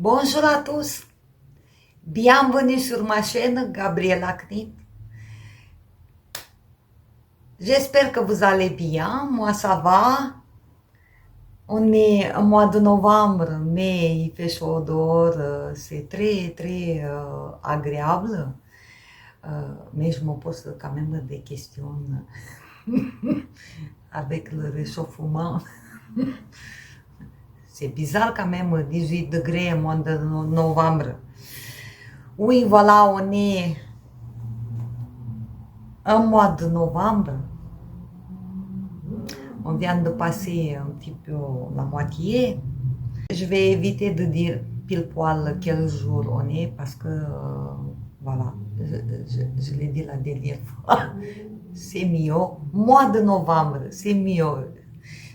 Bonjour à tous, bienvenue sur ma chaîne Gabriela Knip. J'espère que vous allez bien, moi ça va. On est au mois de novembre, mais il fait chaud dehors, c'est très agréable. Mais je me pose quand même des questions avec le réchauffement. C'est bizarre quand même, 18 degrés au mois de novembre. Oui, voilà, on est un mois de novembre. On vient de passer un petit peu la moitié. Je vais éviter de dire pile poil quel jour on est parce que, voilà, je l'ai dit la dernière fois, c'est mieux. Mois de novembre, c'est mieux.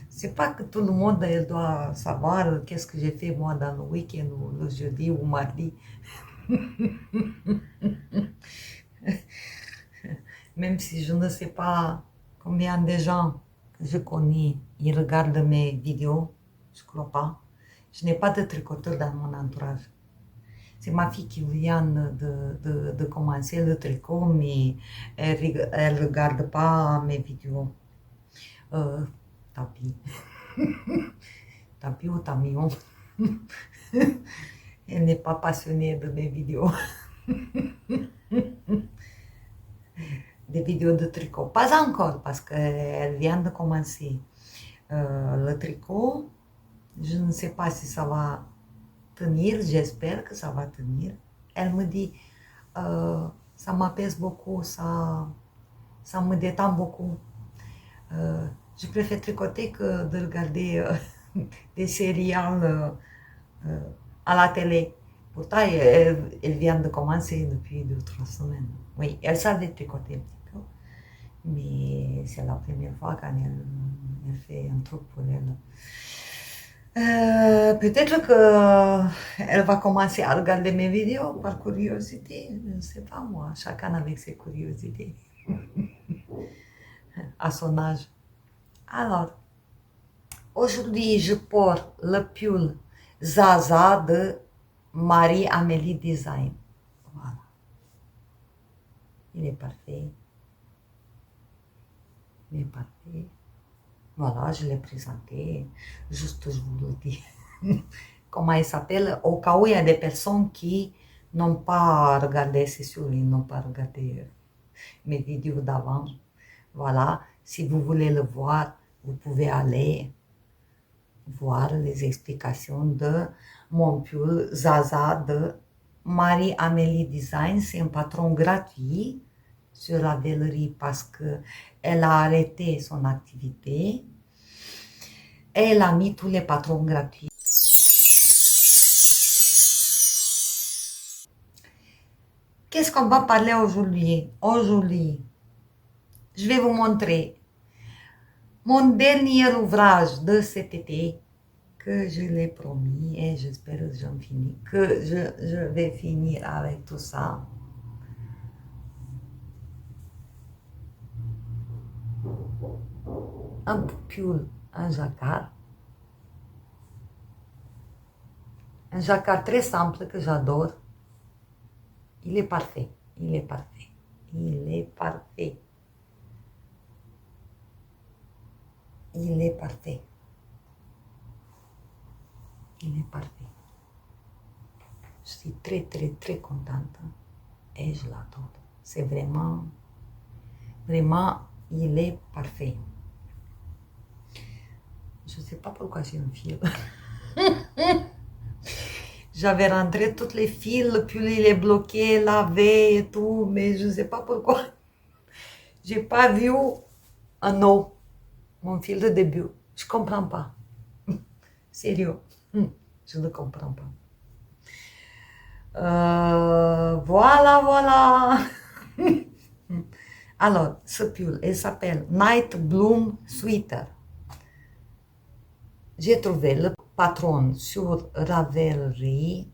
C'est pas que tout le monde doit savoir qu'est-ce que j'ai fait moi dans le week-end ou le jeudi ou mardi. Même si je ne sais pas combien de gens que je connais, ils regardent mes vidéos, je crois pas. Je n'ai pas de tricoteur dans mon entourage. C'est ma fille qui vient de commencer le tricot, mais elle ne regarde pas mes vidéos. Tant pis. Tant pis ou tant mieux. Elle n'est pas passionnée de mes vidéos. Des vidéos de tricot. Pas encore, parce qu'elle vient de commencer le tricot. Je ne sais pas si ça va tenir, j'espère que ça va tenir. Elle me dit, ça m'apaise beaucoup, ça me détend beaucoup. Je préfère tricoter que de regarder des séries à la télé. Pourtant, elle vient de commencer depuis 2 ou 3 semaines. Oui, elle savait tricoter un petit peu, mais c'est la première fois quand elle fait un truc pour elle. Peut-être qu'elle va commencer à regarder mes vidéos par curiosité, je ne sais pas moi, chacun avec ses curiosités, à son âge. Alors, aujourd'hui je porte le pull Zaza de Marie-Amélie Design. Voilà. Il est parfait. Il est parfait. Voilà, je l'ai présenté. Juste, je vous le dis. Comment il s'appelle? Au cas où il y a des personnes qui n'ont pas regardé, c'est sûr, ils n'ont pas regardé mes vidéos d'avant. Voilà, si vous voulez le voir, vous pouvez aller voir les explications de mon pull Zaza de Marie-Amélie Design. C'est un patron gratuit sur la Vellerie parce qu'elle a arrêté son activité. Et elle a mis tous les patrons gratuits. Qu'est-ce qu'on va parler aujourd'hui? Aujourd'hui, je vais vous montrer mon dernier ouvrage de cet été que je l'ai promis et j'espère que je vais finir avec tout ça. Un pull, un jacquard. Un jacquard très simple que j'adore. Il est parfait, il est parfait, il est parfait. Il est parfait. Il est parfait. Je suis très contente et je l'adore. C'est vraiment, il est parfait. Je ne sais pas pourquoi j'ai un fil. J'avais rentré toutes les fils, puis il est bloqué, lavé et tout, mais je ne sais pas pourquoi. J'ai pas vu un eau, mon fil de début. Je ne comprends pas. Sérieux, je ne comprends pas. Voilà. Alors, ce pull, il s'appelle Night Bloom Sweater. J'ai trouvé le patron sur Ravelry.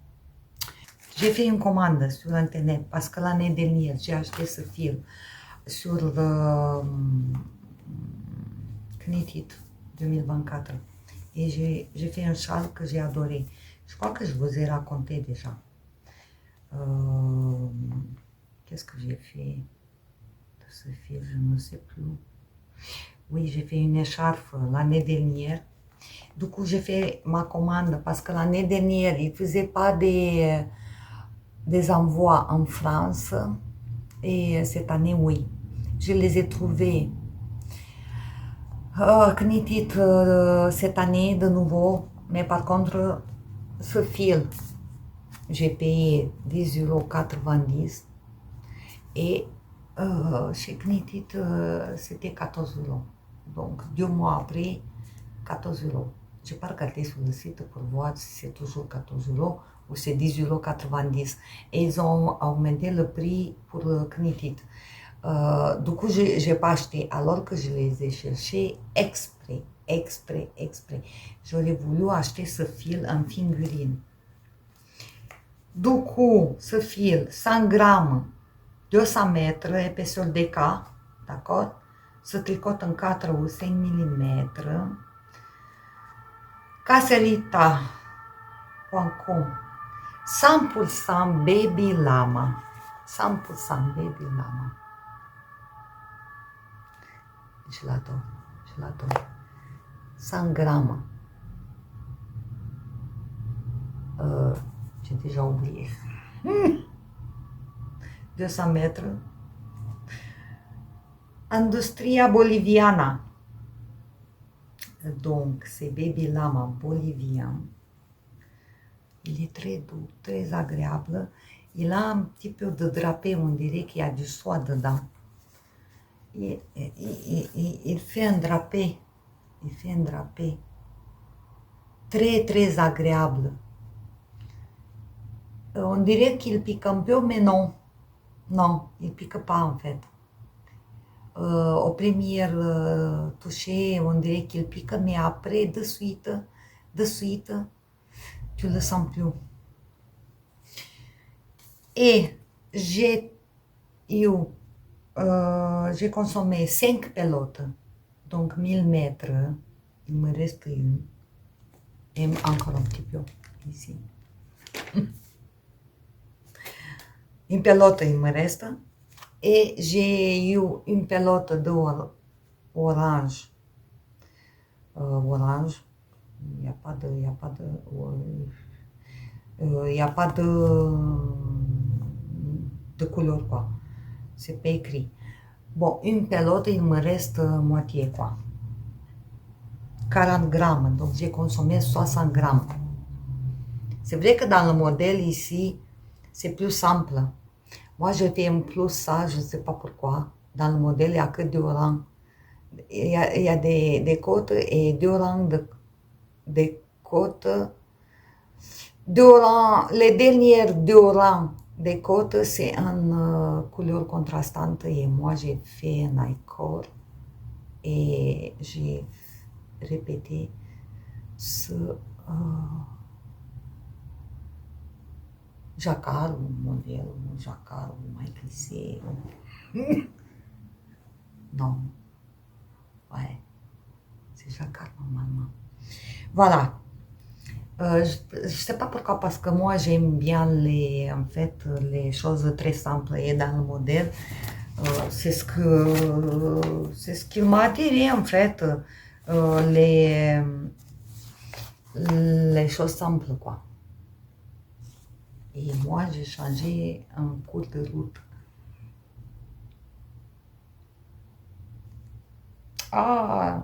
J'ai fait une commande sur internet parce que l'année dernière, j'ai acheté ce fil sur le Knit It 2024. Et j'ai fait un châle que j'ai adoré. Je crois que je vous ai raconté déjà. Qu'est-ce que j'ai fait de ce fil? Je ne sais plus. Oui, j'ai fait une écharpe l'année dernière. Du coup, j'ai fait ma commande parce que l'année dernière, ils ne faisaient pas des envois en France. Et cette année, oui. Je les ai trouvés knitit cette année de nouveau. Mais par contre, ce fil, j'ai payé 10,90 € et chez Knitit, c'était 14 €. Donc, 2 mois après, 14 €. Je n'ai pas regardé sur le site pour voir si c'est toujours 14 € ou c'est 10,90 €. Et ils ont augmenté le prix pour Knitit. Du coup, je n'ai pas acheté alors que je les ai cherchés exprès. J'aurais voulu acheter ce fil en figurine. Du coup, ce fil, 100 grammes, 200 mètres, épaisseur de K, d'accord? Se tricote în 4 ou 5 mm. Caserita.com 100% Baby Lama. 100% Baby Lama. Je l'adore. 100 grammes. J'ai déjà oublié. 200 mètres. Industria Boliviana. Donc, c'est Baby Lama bolivien. Il est très doux, très agréable. Il a un petit peu de drapé, on dirait qu'il y a du soie dedans. Il fait un drapé. Très, très agréable. On dirait qu'il pique un peu, mais non. Non, il ne pique pas en fait. Au premier toucher, on dirait qu'il pique, mais après, de suite, tu le sens plus. Et j'ai consommé 5 pelotes, donc 1000 mètres. Il me reste une. Et encore un petit peu ici. Une pelote, il me reste. Et j'ai eu une pelote d'orange. Orange. Il n'y a pas de couleur, quoi. C'est pas écrit. Bon, une pelote, il me reste moitié, quoi. 40 grammes, donc j'ai consommé 60 grammes. C'est vrai que dans le modèle ici, c'est plus simple. Moi, je fais un plus ça, je ne sais pas pourquoi. Dans le modèle, il n'y a que 2 rangs. Il y a des côtes et 2 rangs de côtes. Les dernières 2 rangs des côtes, c'est en couleur contrastante. Et moi, j'ai fait un accord et j'ai répété ce jacquard ou modèle, ou jacquard ou mai glissé. Non. Ouais. C'est jacquard normalement. Voilà. Je sais pas pourquoi, parce que moi j'aime bien les choses très simples et dans le modèle, c'est ce qui m'a attiré en fait, les choses simples quoi. Et moi j'ai changé en cours de route. Ah!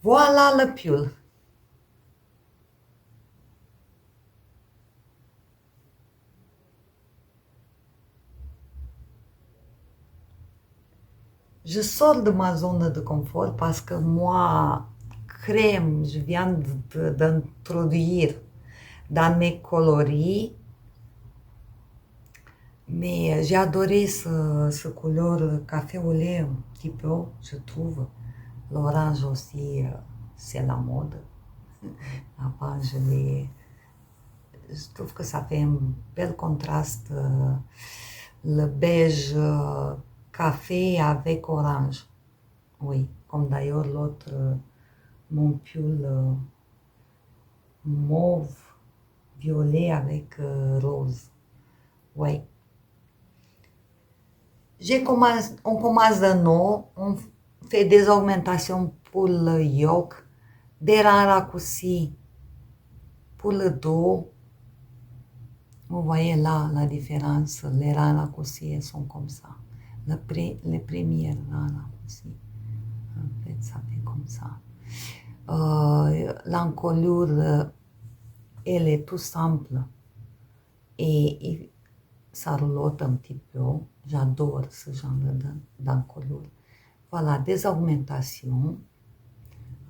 Voilà le pull. Je sors de ma zone de confort parce que moi, crème, je viens d'introduire dans mes coloris. Mais j'ai adoré ce couleur café au lait un petit peu, je trouve. L'orange aussi, c'est la mode. Avant, je trouve que ça fait un bel contraste, le beige café avec orange. Oui, comme d'ailleurs l'autre mon pull mauve violet avec rose. Ouais. On commence de nou, on fait des augmentations pour le yoke, des raccourcis pour le dos. Vous voyez là la différence, les raccourcis elles sont comme ça. Les premières raccourcis, en fait, ça fait comme ça. L'encolure, elle est tout simple et ça roulotte un petit peu. J'adore ce genre d'encolure. Voilà, des augmentations.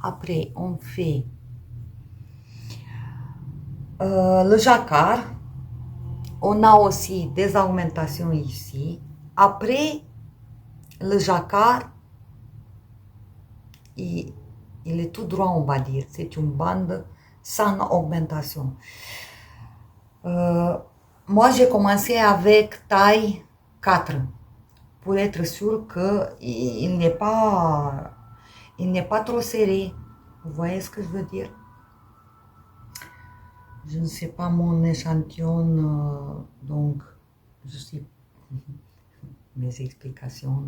Après, on fait le jacquard. On a aussi des augmentations ici. Après, le jacquard, il est tout droit, on va dire. C'est une bande sans augmentation. Moi, j'ai commencé avec taille 4 pour être sûr qu'il n'est pas trop serré. Vous voyez ce que je veux dire? Je ne sais pas mon échantillon, donc je suis mes explications.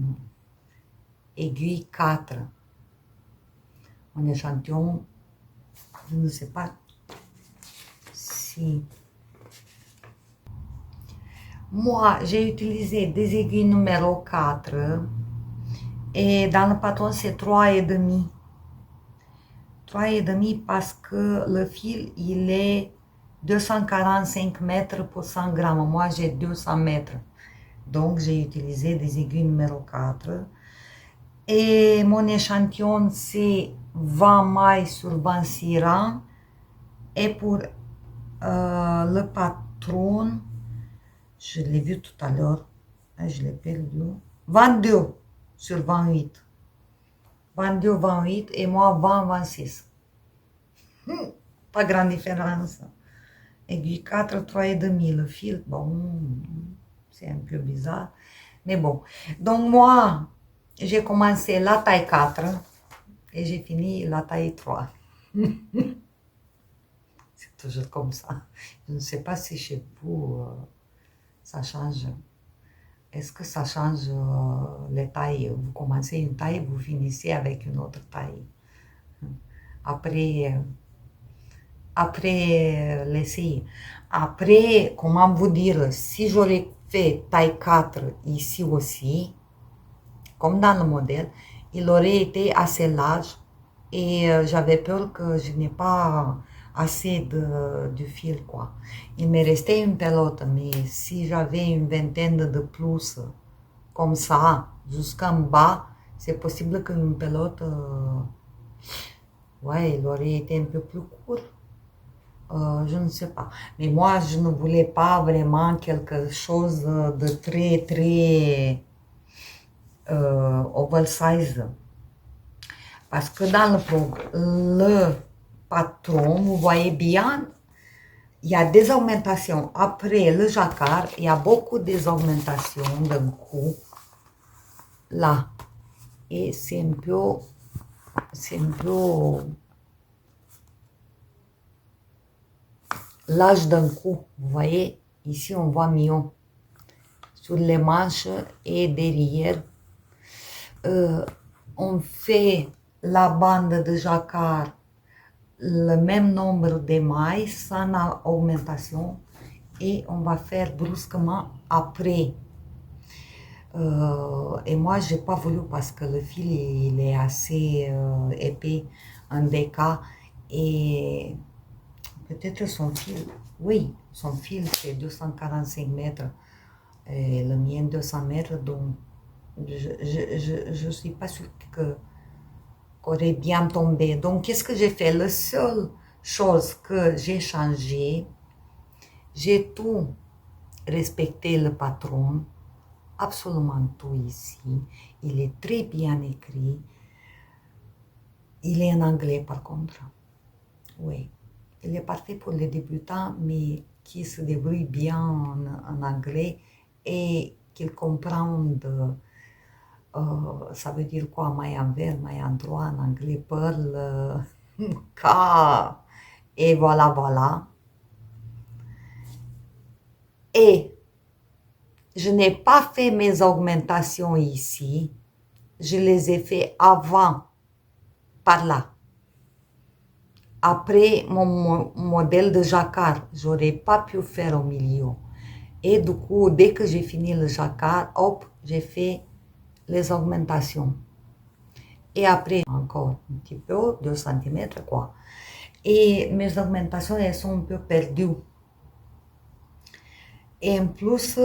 Aiguille 4. Mon échantillon, je ne sais pas si... Moi, j'ai utilisé des aiguilles numéro 4 et dans le patron, c'est 3,5. 3,5 parce que le fil, il est 245 mètres pour 100 grammes. Moi, j'ai 200 mètres. Donc, j'ai utilisé des aiguilles numéro 4. Et mon échantillon, c'est 20 mailles sur 26 rangs. Et pour le patron, je l'ai vu tout à l'heure, je l'ai perdu, 22 sur 28. 22, 28 et moi 20, 26. Pas grande différence. Aiguille 4, 3,5. Le fil, bon, c'est un peu bizarre. Mais bon. Donc moi, j'ai commencé la taille 4 et j'ai fini la taille 3. C'est toujours comme ça. Je ne sais pas si chez vous, ça change. Est-ce que ça change les tailles? Vous commencez une taille, vous finissez avec une autre taille. Après l'essayer. Après, comment vous dire, si j'aurais fait taille 4 ici aussi, comme dans le modèle, il aurait été assez large et j'avais peur que je n'ai pas assez de fil, quoi. Il me restait une pelote, mais si j'avais une vingtaine de plus, comme ça, jusqu'en bas, c'est possible qu'une pelote, ouais, il aurait été un peu plus court. Je ne sais pas. Mais moi, je ne voulais pas vraiment quelque chose de très, très oversize. Parce que dans le patron, vous voyez bien, il y a des augmentations. Après le jacquard, il y a beaucoup des augmentations d'un coup. Là. Et c'est un peu large d'un coup. Vous voyez, ici on voit mieux. Sur les manches et derrière, on fait la bande de jacquard le même nombre de mailles sans augmentation et on va faire brusquement après. Et moi, j'ai pas voulu parce que le fil il est assez épais en déca et peut-être son fil, oui, son fil c'est 245 mètres et le mien 200 mètres, donc je suis pas sûre qu'aurait bien tombé. Donc, qu'est-ce que j'ai fait? La seule chose que j'ai changé, j'ai tout respecté le patron, absolument tout ici. Il est très bien écrit. Il est en anglais par contre. Oui, il est parfait pour les débutants, mais qui se débrouillent bien en anglais et qu'ils comprennent ça veut dire quoi, maille envers, maille endroit en anglais, pearl, Et voilà, voilà. Et je n'ai pas fait mes augmentations ici. Je les ai fait avant, par là. Après mon modèle de jacquard, j'aurais pas pu faire au milieu. Et du coup, dès que j'ai fini le jacquard, hop, j'ai fait les augmentations. Et après, encore un petit peu, 2 cm quoi. Et mes augmentations, elles sont un peu perdues. Et en plus,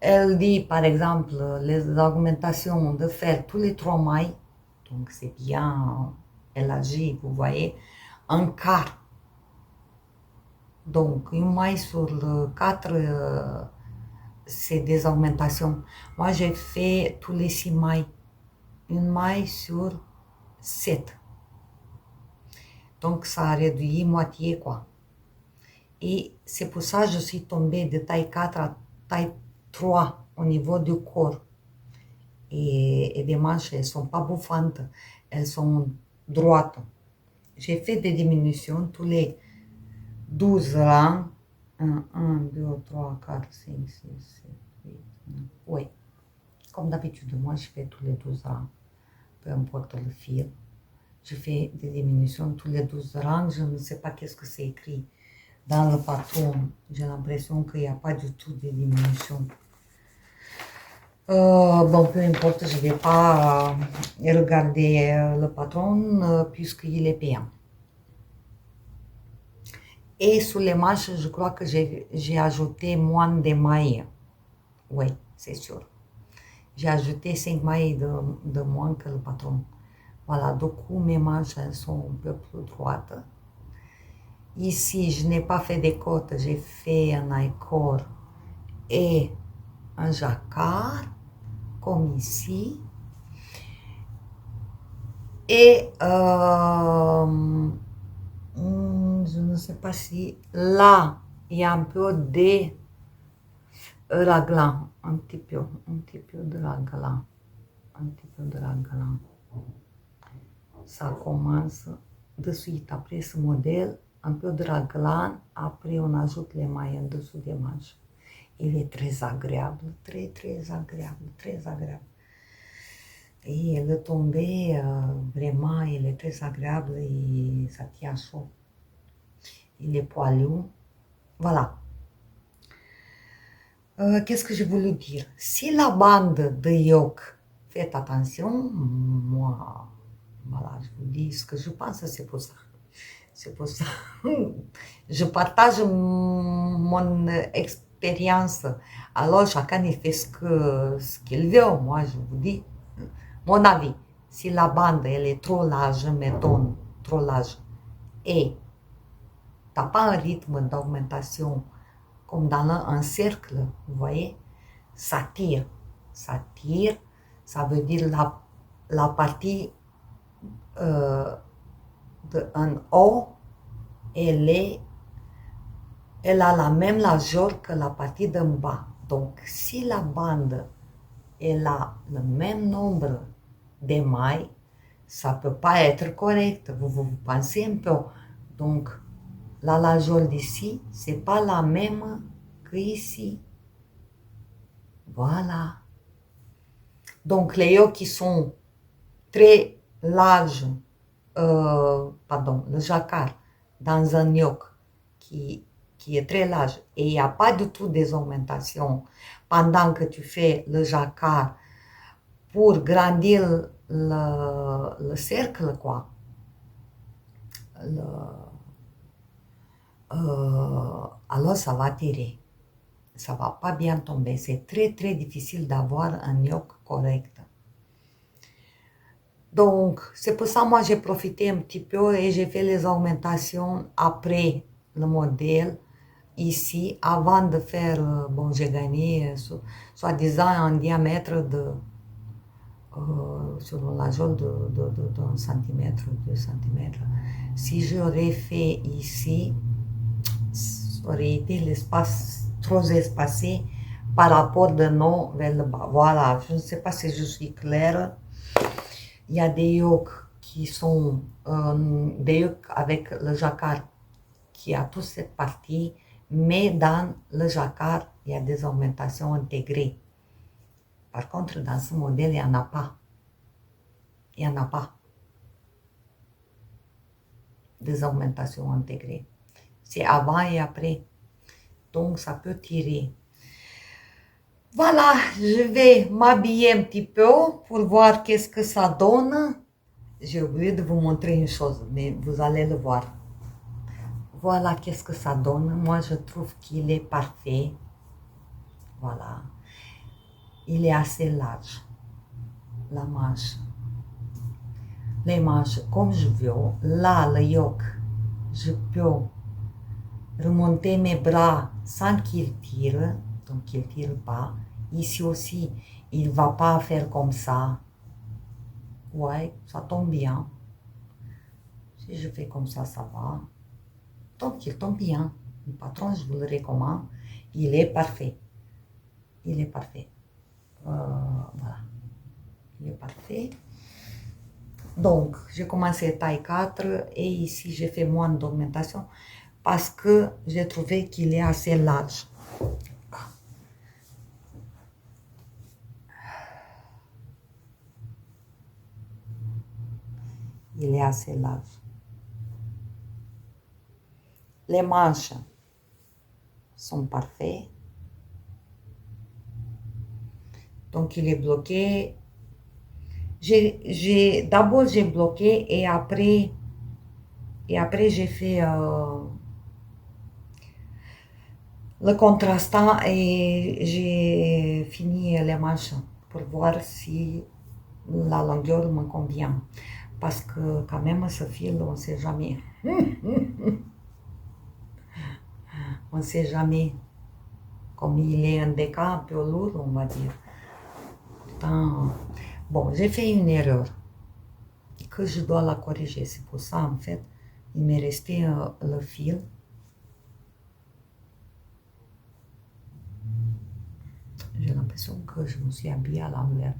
elle dit, par exemple, les augmentations de faire tous les 3 mailles, donc c'est bien élargi, vous voyez, un quart. Donc, une maille sur 4, c'est des augmentations. Moi, j'ai fait tous les 6 mailles. Une maille sur 7. Donc, ça a réduit moitié, quoi. Et c'est pour ça que je suis tombée de taille 4 à taille 3 au niveau du corps. Et les manches, elles ne sont pas bouffantes, elles sont droites. J'ai fait des diminutions tous les 12 rangs. 1, 2, 3, 4, 5, 6, 7, 8, 9. Oui, comme d'habitude, moi je fais tous les 12 rangs, peu importe le fil. Je fais des diminutions tous les 12 rangs, je ne sais pas qu'est-ce que c'est écrit dans le patron. J'ai l'impression qu'il n'y a pas du tout de diminution. Bon, peu importe, je ne vais pas regarder le patron puisqu'il est payant. Et sur les manches, je crois que j'ai ajouté moins de mailles. Oui, c'est sûr. J'ai ajouté 5 mailles de moins que le patron. Voilà, du coup, mes manches elles sont un peu plus droites. Ici, je n'ai pas fait des côtes, j'ai fait un I-cord et un jacquard, comme ici. Et je ne sais pas si là, il y a un peu de raglan, un petit peu de raglan, un petit peu de raglan. Ça commence de suite après ce modèle, un peu de raglan, après on ajoute les mailles en dessous des manches. Il est très agréable, très agréable, très agréable. Et le tombé, vraiment, il est très agréable et ça tient chaud. Il est poilu. Voilà. Qu'est-ce que je voulais dire? Si la bande de yoke, faites attention, moi, voilà, je vous dis ce que je pense, c'est pour ça. C'est pour ça. Je partage mon expérience. Alors, chacun il fait ce qu'il veut. Moi, je vous dis mon avis. Si la bande elle est trop large, mettons, trop large, et tu n'as pas un rythme d'augmentation comme dans un cercle, vous voyez, ça tire, ça veut dire la partie en haut, elle a la même largeur que la partie d'en bas. Donc, si la bande elle a le même nombre de mailles, ça ne peut pas être correct. Vous pensez un peu. Donc, la largeur d'ici, ce n'est pas la même qu'ici. Voilà. Donc, les yoks qui sont très larges, pardon, le jacquard dans un yoke qui est très large et il n'y a pas du tout des augmentations pendant que tu fais le jacquard pour grandir le cercle, quoi. Alors ça va tirer. Ça va pas bien tomber. C'est très difficile d'avoir un yoke correct. Donc, c'est pour ça moi j'ai profité un petit peu et j'ai fait les augmentations après le modèle ici, avant de faire, bon j'ai gagné soi-disant un diamètre sur la largeur d'un centimètre, 2 cm. Si j'aurais fait ici, ça aurait été l'espace trop espacé par rapport de non vers le bas. Voilà, je ne sais pas si je suis claire. Il y a des yoks qui sont avec le jacquard qui a toute cette partie, mais dans le jacquard, il y a des augmentations intégrées. Par contre, dans ce modèle, il n'y en a pas. Il n'y en a pas des augmentations intégrées. C'est avant et après. Donc, ça peut tirer. Voilà, je vais m'habiller un petit peu pour voir qu'est-ce que ça donne. J'ai oublié de vous montrer une chose, mais vous allez le voir. Voilà qu'est-ce que ça donne. Moi, je trouve qu'il est parfait. Voilà. Il est assez large. La manche. Les manches comme je veux. Là, le yoke, je peux remonter mes bras sans qu'il tire. Donc, il ne tire pas. Ici aussi, il ne va pas faire comme ça. Ouais, ça tombe bien. Si je fais comme ça va. Donc, il tombe bien. Le patron, je vous le recommande. Il est parfait. Il est parfait. Voilà. Il est parfait. Donc, j'ai commencé taille 4 et ici, j'ai fait moins d'augmentation parce que j'ai trouvé qu'il est assez large. Il est assez large. Les manches sont parfaites. Donc, il est bloqué. D'abord, j'ai bloqué et après j'ai fait le contrastant et j'ai fini les manches pour voir si la longueur me convient. Parce que quand même, ce fil, on ne sait jamais. On ne sait jamais. Comme il est un déca un peu lourd, on va dire. Bon, j'ai fait une erreur que je dois la corriger. C'est pour ça, en fait, il m'est resté le fil. J'ai l'impression que je me suis habillée à l'envers.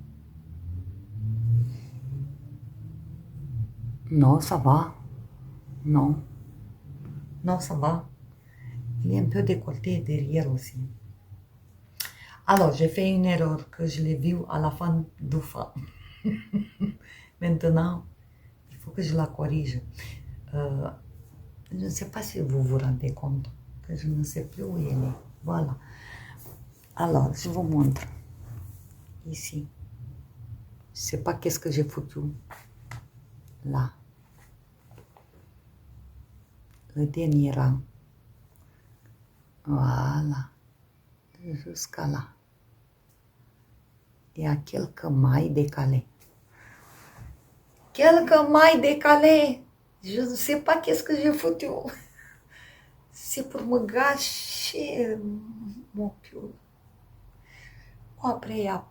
Non, ça va. Non. Non, ça va. Il est un peu décolleté derrière aussi. Alors, j'ai fait une erreur que je l'ai vue à la fin du fa. Maintenant, il faut que je la corrige. Je ne sais pas si vous vous rendez compte que je ne sais plus où elle est. Voilà. Alors, je vous montre. Ici. Je ne sais pas qu'est-ce que j'ai foutu. Là. Le dernier rang. Voilà. Jusqu'à là. Il y a quelques mailles décalées. Quelques mailles décalées. Je ne sais pas qu'est-ce que j'ai foutu. C'est pour me gâcher mon pull. Bon, après, il y a...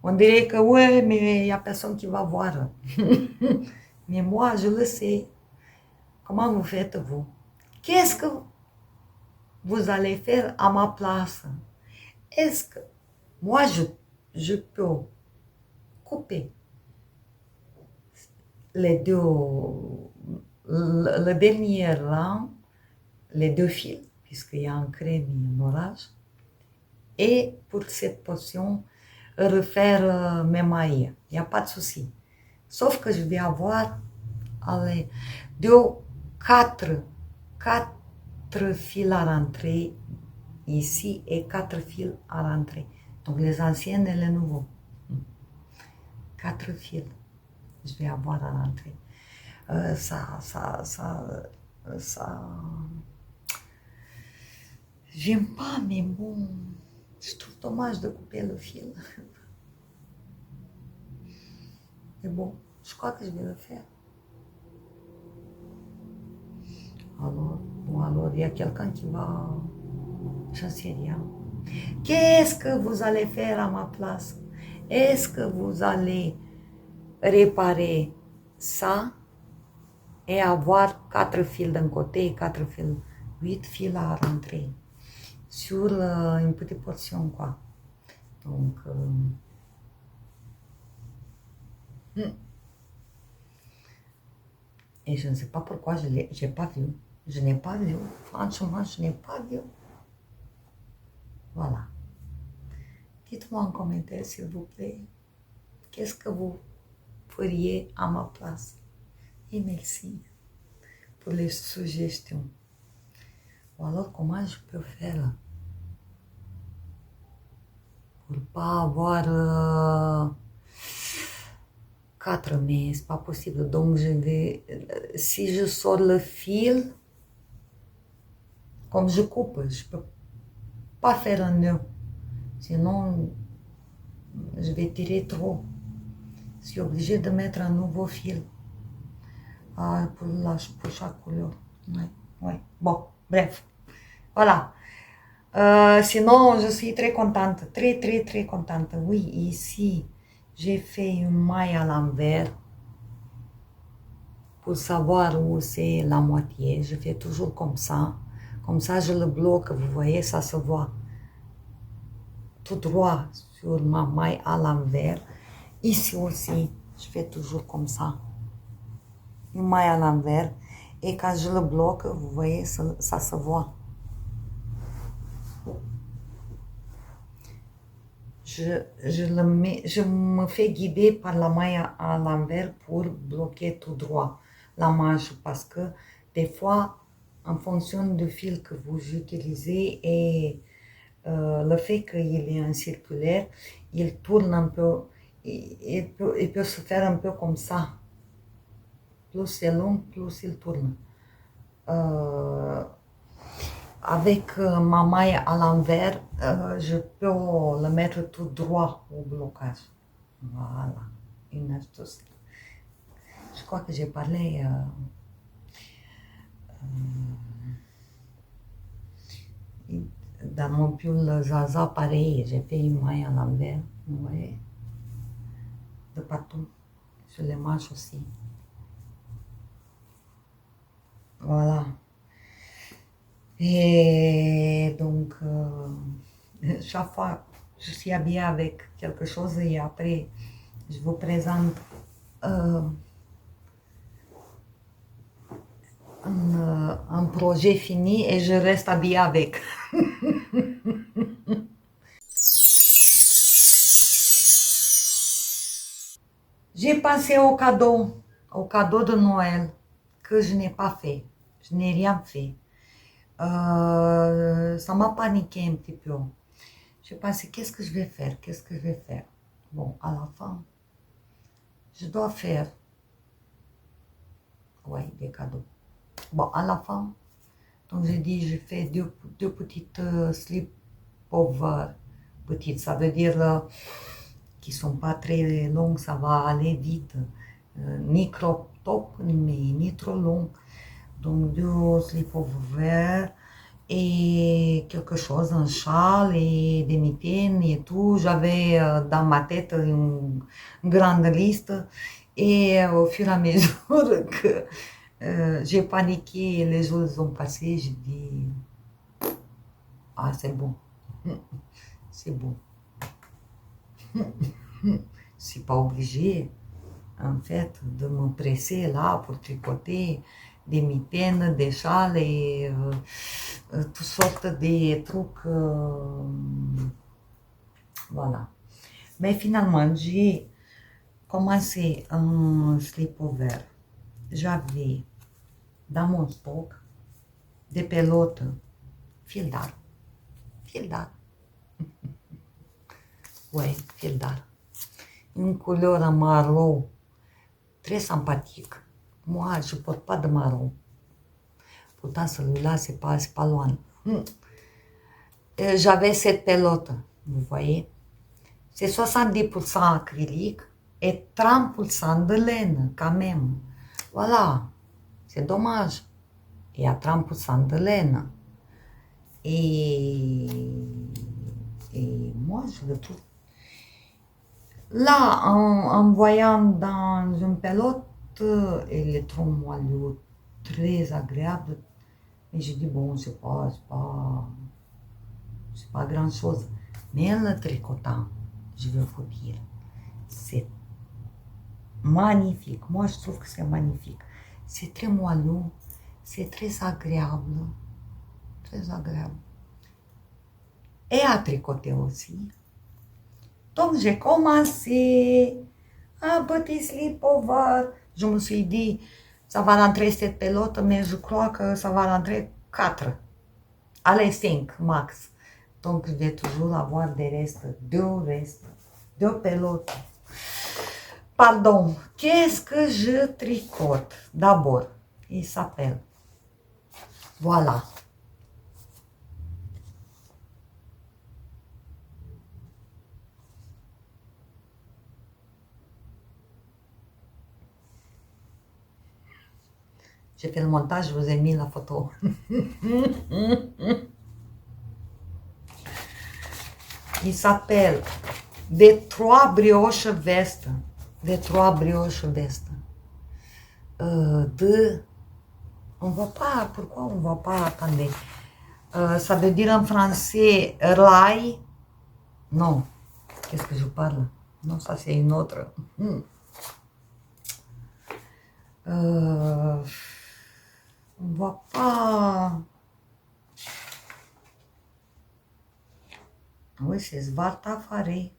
On dirait que ouais, mais il n'y a personne qui va voir. Mais moi, je le sais. Comment vous faites, vous? Qu'est-ce que vous allez faire à ma place? Est-ce que moi, je peux couper les deux, le dernier rang, les deux fils, puisqu'il y a un crème et un orange, et pour cette portion, refaire mes mailles. Il n'y a pas de souci. Sauf que je vais avoir allez, quatre fils à rentrer ici et 4 fils à rentrer. Donc les anciennes et les nouveaux. 4 fils je vais avoir à rentrer. J'aime pas, mais bon, je trouve dommage de couper le fil. Mais bon, je crois que je vais le faire. Alors, il y a quelqu'un qui va... Je ne sais rien. Qu'est-ce que vous allez faire à ma place? Est-ce que vous allez réparer ça et avoir 4 fils d'un côté et 4 fils, 8 fils à rentrer sur une petite portion, quoi. Donc, Et je ne sais pas pourquoi j'ai pas vu. Je n'ai pas vu. Franchement, je n'ai pas vu. Voilà. Dites-moi en commentaire, s'il vous plaît, qu'est-ce que vous feriez à ma place. Et merci pour les suggestions. Ou alors, comment je peux faire pour pas avoir 4 mais c'est pas possible. Donc, si je sors le fil, comme je coupe, je peux pas faire un nœud. Sinon, je vais tirer trop. Je suis obligée de mettre un nouveau fil pour chaque couleur. Ouais. Bon, bref. Voilà. Sinon, je suis très contente. Très contente. Oui, ici, j'ai fait une maille à l'envers pour savoir où c'est la moitié. Je fais toujours comme ça. Comme ça, je le bloque. Vous voyez, ça se voit tout droit sur ma maille à l'envers. Ici aussi, je fais toujours comme ça. Une maille à l'envers. Et quand je le bloque, vous voyez, ça se voit. Je me fais guider par la maille à l'envers pour bloquer tout droit la manche parce que des fois, en fonction du fil que vous utilisez et le fait qu'il est un circulaire, il tourne un peu, il peut se faire un peu comme ça. Plus c'est long, plus il tourne. Avec ma maille à l'envers, je peux le mettre tout droit au blocage. Voilà, une astuce. Je crois que j'ai parlé dans mon pull Zaza, pareil, j'ai fait une maille à l'envers, vous voyez, de partout, sur les manches aussi. Voilà. Et donc, chaque fois, je suis habillée avec quelque chose et après, je vous présente un projet fini et je reste habillée avec. J'ai pensé au cadeau de Noël que je n'ai pas fait. Je n'ai rien fait. Ça m'a paniqué un petit peu. J'ai pensé, qu'est-ce que je vais faire? Bon, à la fin, je dois faire, ouais, des cadeaux. Bon, à la fin, donc j'ai dit, je fais deux petites sleepover, petites, ça veut dire qui sont pas très longues, ça va aller vite, ni crop top, ni trop long. Donc deux sleepover et quelque chose, un châle et des mitaines et tout. J'avais dans ma tête une grande liste et au fur et à mesure que j'ai paniqué, les jours ont passé, j'ai dit, ah c'est bon, c'est bon. Je suis pas obligée, en fait, de me presser là pour tricoter des mitaines, des châles et toutes sortes de trucs. Voilà. Mais finalement, j'ai commencé un sleepover. J'avais dans mon stock des pelotes fil d'art. Fil d'art. Ouais, fil d'art. Une couleur en marron très sympathique. Moi, je ne porte pas de marron. Pourtant, celui-là, c'est pas loin. J'avais cette pelote, vous voyez. C'est 70% acrylique et 30% de laine, quand même. Voilà, c'est dommage. Il y a 30% de laine. Et moi, je le trouve. Là, en voyant dans une pelote, il est trop moelleux, très agréable. Et je dis, bon, c'est pas grand chose. Mais le tricotant, je vais vous dire, c'est magnifique. Moi, je trouve que c'est magnifique. c'est très moelleux, c'est très agréable. Très agréable. Et à tricoter aussi. Donc j'ai commencé un petit slip-over. Je me suis dit, ça va rentrer cette pelote, mais je crois que ça va rentrer 4. Allez, 5 max. Donc je vais toujours avoir des restes, 2 pelotes. Pardon, qu'est-ce que je tricote? D'abord, il s'appelle, voilà. J'ai fait le montage, je vous ai mis la photo. Il s'appelle Des 3 brioches vestes. Des 3 brioches vestes. On ne voit pas, pourquoi on ne voit pas, attendez. Ça veut dire en français rail. Non, qu'est-ce que je parle? Non, ça c'est une autre. On ne voit pas. Oui, c'est Svartafari.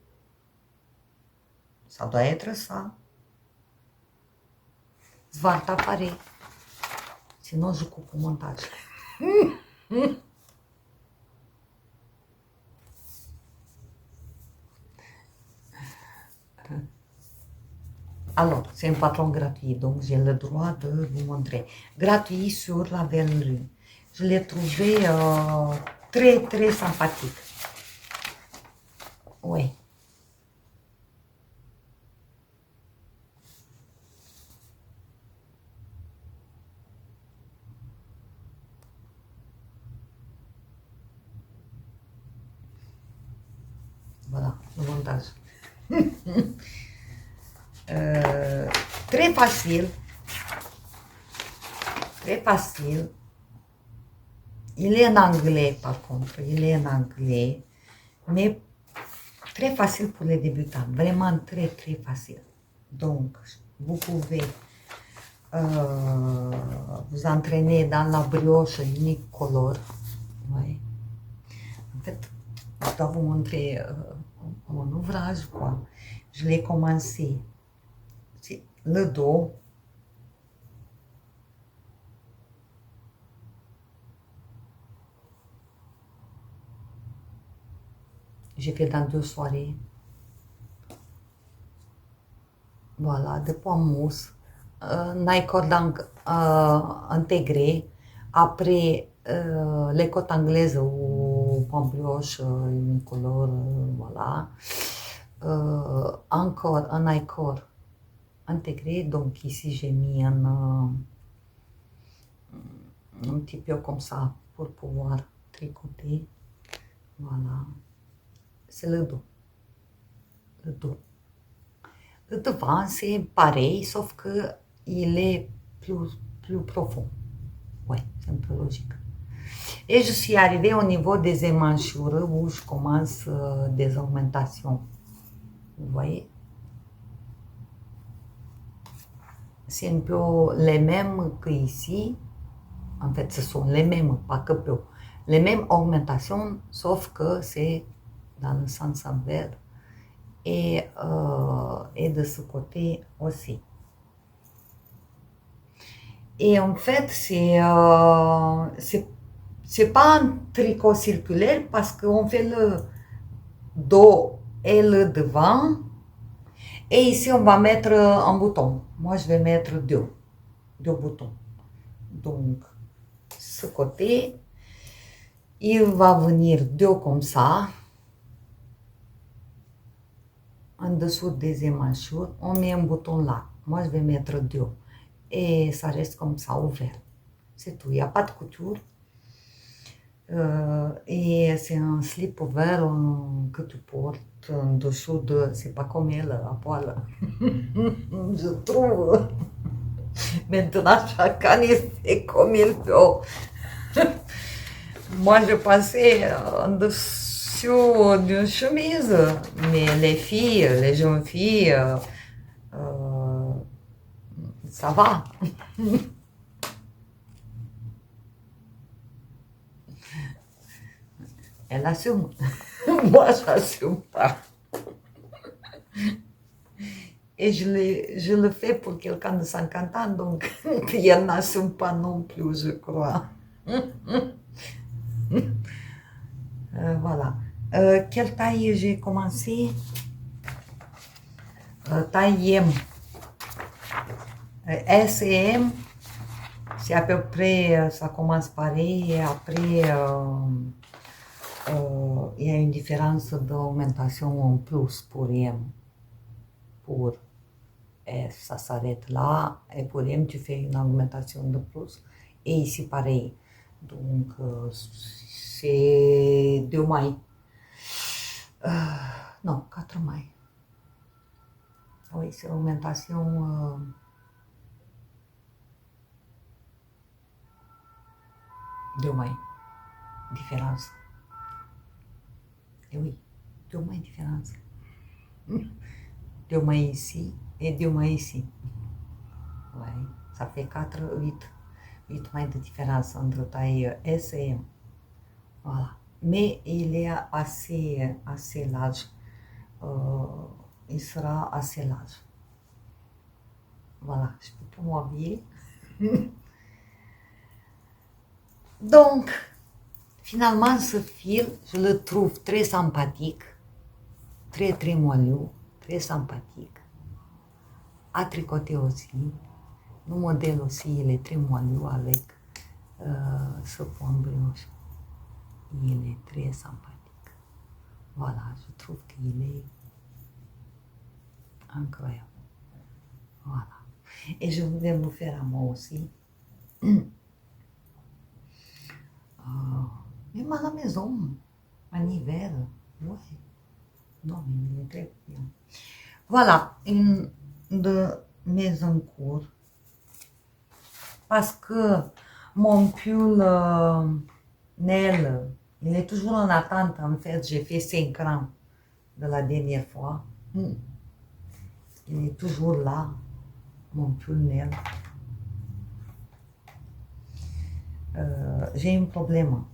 Ça doit être ça. Svartafari. Sinon, je coupe au montage. Alors, c'est un patron gratuit, donc j'ai le droit de vous montrer. Gratuit sur la verrerie. Je l'ai trouvé très, très sympathique. Oui. Voilà, le montage. Très facile. Très facile. Il est en anglais, par contre. Il est en anglais. Mais très facile pour les débutants. Vraiment très, très facile. Donc, vous pouvez vous entraîner dans la brioche unicolore. Ouais. En fait, je dois vous montrer mon ouvrage, quoi. Je l'ai commencé. C'est le dos. J'ai fait dans 2 soirées. Voilà, de pomme mousse. N-ai cordang intégré. Après, les côtes anglaises ou pomme brioche unicolore, voilà. Encore un accord intégré, donc ici j'ai mis un petit peu comme ça pour pouvoir tricoter. Voilà, c'est le dos. Le dos. Le devant, c'est pareil, sauf que il est plus profond. Ouais, c'est un peu logique. Et je suis arrivée au niveau des émanchures où je commence des augmentations. Vous voyez? C'est un peu les mêmes qu'ici. En fait, ce sont les mêmes, pas que peu. Les mêmes augmentations, sauf que c'est dans le sens inverse. Et de ce côté aussi. Et en fait, c'est pas un tricot circulaire parce qu'on fait le dos et le devant. Et ici, on va mettre un bouton. Moi, je vais mettre 2 boutons. Donc, ce côté, il va venir 2 comme ça. En dessous des émanchures, on met un bouton là. Moi, je vais mettre 2. Et ça reste comme ça, ouvert. C'est tout, il n'y a pas de couture. Et c'est un slip ouvert que tu portes en dessous de... C'est pas comme elle, à poil. Je trouve. Maintenant, chacun il fait comme il peut. Moi, je passais en dessous d'une chemise. Mais les filles, les jeunes filles, ça va. Elle assume. Moi, j'assume pas. Et je le fais pour quelqu'un de 50 ans, donc elle n'assume pas non plus, je crois. Voilà. Quelle taille j'ai commencé? Taille M. S et M, c'est à peu près, ça commence pareil, et après, il y a une différence d'augmentation en plus pour M. Pour S, ça s'arrête là, et pour M, tu fais une augmentation de plus. Et ici, pareil. Donc, c'est 2 mailles. Non, 4 mailles. Oui, c'est l'augmentation. 2 mailles. Différence. Et oui, 2 mailles différence. 2 mailles ici et 2 mailles ici. Ouais, ça fait 4, 8 mailles de différence entre taille S et M. Voilà. Mais il est assez large. Il sera assez large. Voilà, je peux pas m'habiller. Donc, finalement, ce fil, je le trouve très sympathique, très très moelleux, très sympathique. À tricoter aussi. Le modèle aussi, il est très moelleux avec ce point brioche. Il est très sympathique. Voilà, je trouve qu'il est incroyable. Voilà. Et je voulais me faire à moi aussi. Même à la maison, en hiver. Ouais. Non, mais il est très bien. Voilà, une de mes encours. Parce que mon pull Nel, il est toujours en attente. En fait, j'ai fait 5 ans de la dernière fois. Il est toujours là, mon pull Nel. J'ai un problème.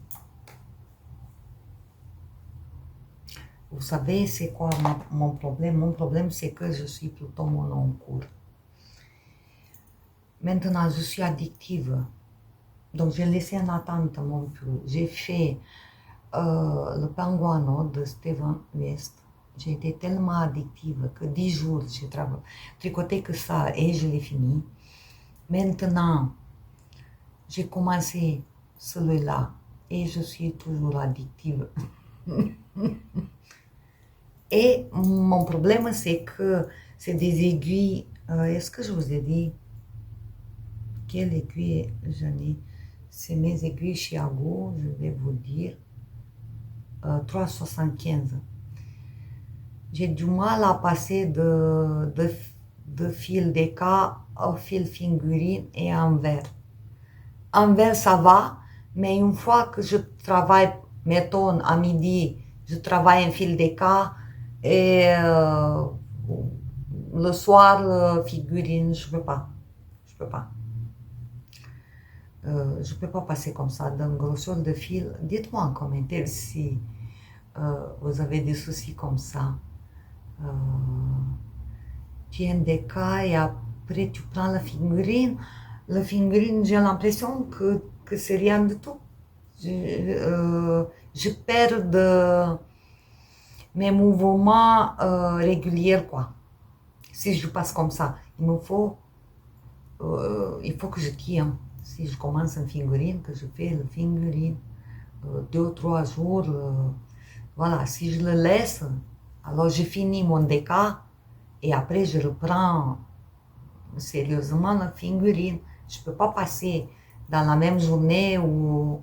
Vous savez, c'est quoi mon problème? Mon problème, c'est que je suis plutôt mononcours. Maintenant, je suis addictive. Donc, j'ai laissé en attente mon pull. J'ai fait le Penguano de Steven West. J'ai été tellement addictive que 10 jours, j'ai tricoté que ça et je l'ai fini. Maintenant, j'ai commencé celui-là et je suis toujours addictive. Et mon problème, c'est que c'est des aiguilles. Est-ce que je vous ai dit quelle aiguille j'en ai? C'est mes aiguilles Chiago, je vais vous dire. 3,75. J'ai du mal à passer de fil DK au fil figurine et envers. Envers, ça va, mais une fois que je travaille, mettons, à midi, je travaille un fil DK et le soir, figurine, je peux pas. Je peux pas. Je peux pas passer comme ça d'une grosseur de fil. Dites-moi en commentaire si vous avez des soucis comme ça. Tu as un DK et après tu prends la figurine. La figurine, j'ai l'impression que c'est rien du tout. Je perds mes mouvements réguliers, quoi. Si je passe comme ça, il faut que je tienne. Si je commence une figurine, que je fais la figurine 2 ou 3 jours, voilà, si je le laisse, alors je finis mon DK et après je reprends sérieusement la figurine. Je ne peux pas passer dans la même journée ou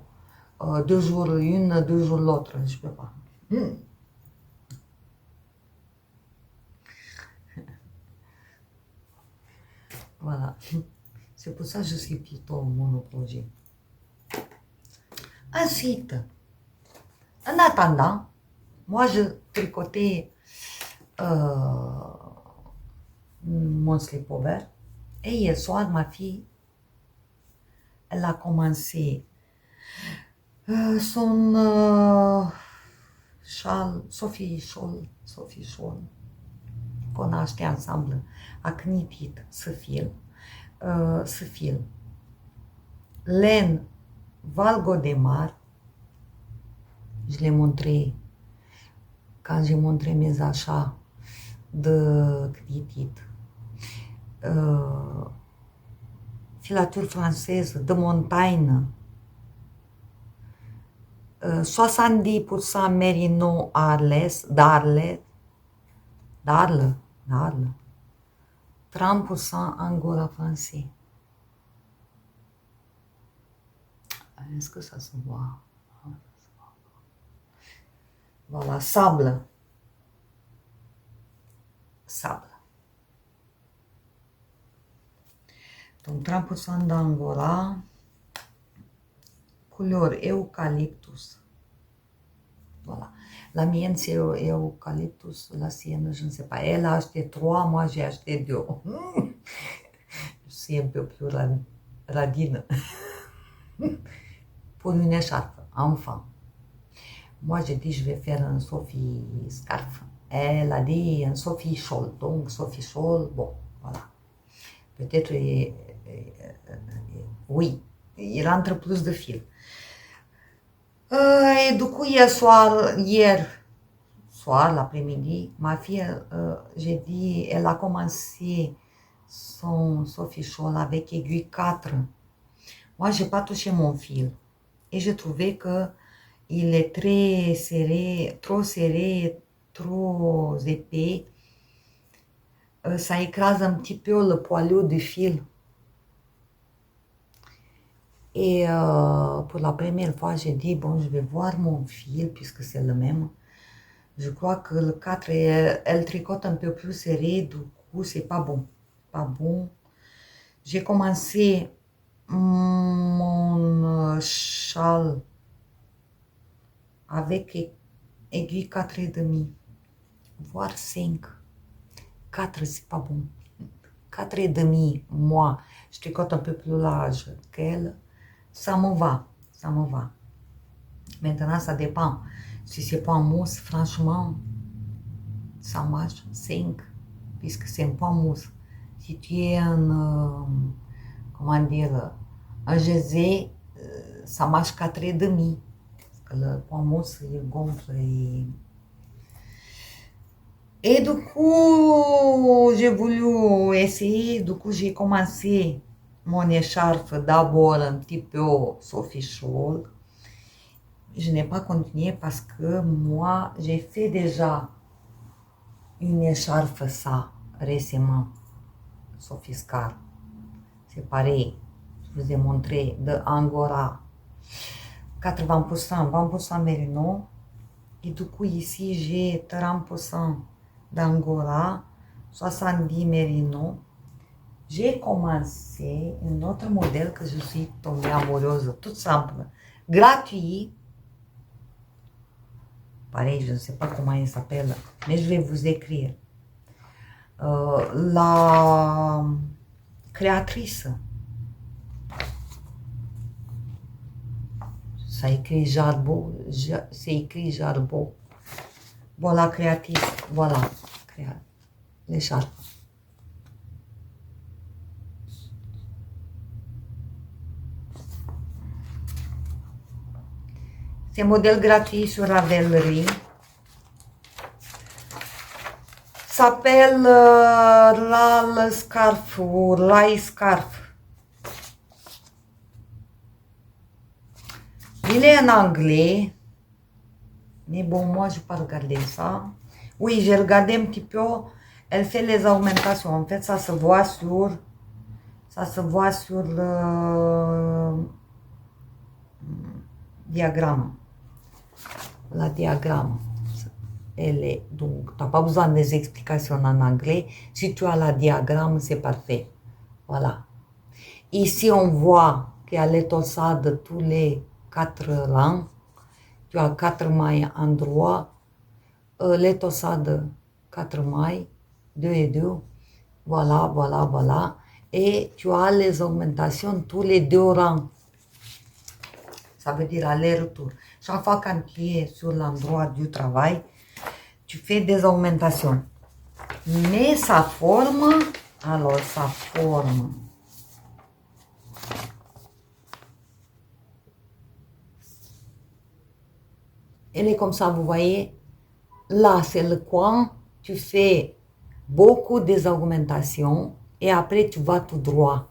2 jours l'une, 2 jours l'autre. Je ne peux pas. Voilà. C'est pour ça que je suis plutôt monoprojet. Ensuite, en attendant, moi je tricotais mon sleepover. Et hier soir, ma fille, elle a commencé son Sophie Scholl, qu'on a acheté ensemble à Knitit, ce fil. Laine Valgo de Mar, je l'ai montré quand j'ai montré mes achats de Knitit. Filature française de montagne, 70% Merino d'Arles, 30% Angora français. Est-ce que ça se voit? Voilà, sable. Donc 30% d'Angora, couleur eucalyptus. Voilà. La mienne, c'est eucalyptus, la sienne, je ne sais pas. Elle a acheté 3, moi j'ai acheté 2. Je suis un peu plus radine. Pour une écharpe, enfin. Moi, j'ai dit, je vais faire un Sophie Scarf. Elle a dit un Sophie Scholl. Donc, Sophie Scholl, bon, voilà. Peut-être, oui, il rentre plus de fil. Et du coup, hier soir, l'après-midi, ma fille, j'ai dit, elle a commencé son Sophie Scholl avec aiguille 4. Moi, j'ai pas touché mon fil. Et je trouvais que il est très serré, trop épais. Ça écrase un petit peu le poilu du fil. Et pour la première fois, j'ai dit, bon, je vais voir mon fil, puisque c'est le même. Je crois que le 4, elle tricote un peu plus serré, du coup, c'est pas bon. Pas bon. J'ai commencé mon châle avec aiguille 4,5, voire 5. 4, c'est pas bon. 4,5, moi, je tricote un peu plus large qu'elle. Ça me va. Maintenant, ça dépend. Si c'est pas en mousse, franchement, ça marche 5, puisque c'est un peu en mousse. Si tu es comment dire, un GZ, ça marche 4,5. Parce que le point mousse, il gonfle. Et du coup, j'ai voulu essayer. Du coup, j'ai commencé mon écharpe d'abord un petit peu Sophie Scholl. Je n'ai pas continué parce que moi, j'ai fait déjà une écharpe ça récemment, Sophie Scarf. C'est pareil, je vous ai montré de Angora, 80%, 20% Merino. Et du coup, ici, j'ai 30% d'Angora, 70 Merino. J'ai commencé un autre modèle que je suis tombée amoureuse, tout simple, gratuit. Pareil, je ne sais pas comment il s'appelle, mais je vais vous écrire. La créatrice. Ça écrit Jarbo, c'est écrit Jarbo. Voilà, créatrice, voilà, l'écharpe. C'est un modèle gratuit sur Ravelry. S'appelle Lal Scarf ou Lai Scarf. Il est en anglais. Mais bon, moi, je ne vais pas regarder ça. Oui, j'ai regardé un petit peu. Elle fait les augmentations. En fait, ça se voit sur le diagramme. La diagramme. Elle est, donc, tu n'as pas besoin des explications en anglais. Si tu as la diagramme, c'est parfait. Voilà. Ici, on voit qu'il y a les tossades de tous les 4 rangs. Tu as 4 mailles en droit. Les tossades 4 mailles, 2 et 2. Voilà, voilà, voilà. Et tu as les augmentations tous les 2 rangs. Ça veut dire aller-retour. Chaque fois quand tu es sur l'endroit du travail, tu fais des augmentations. Mais sa forme, alors sa forme, elle est comme ça, vous voyez. Là, c'est le coin, tu fais beaucoup des augmentations et après tu vas tout droit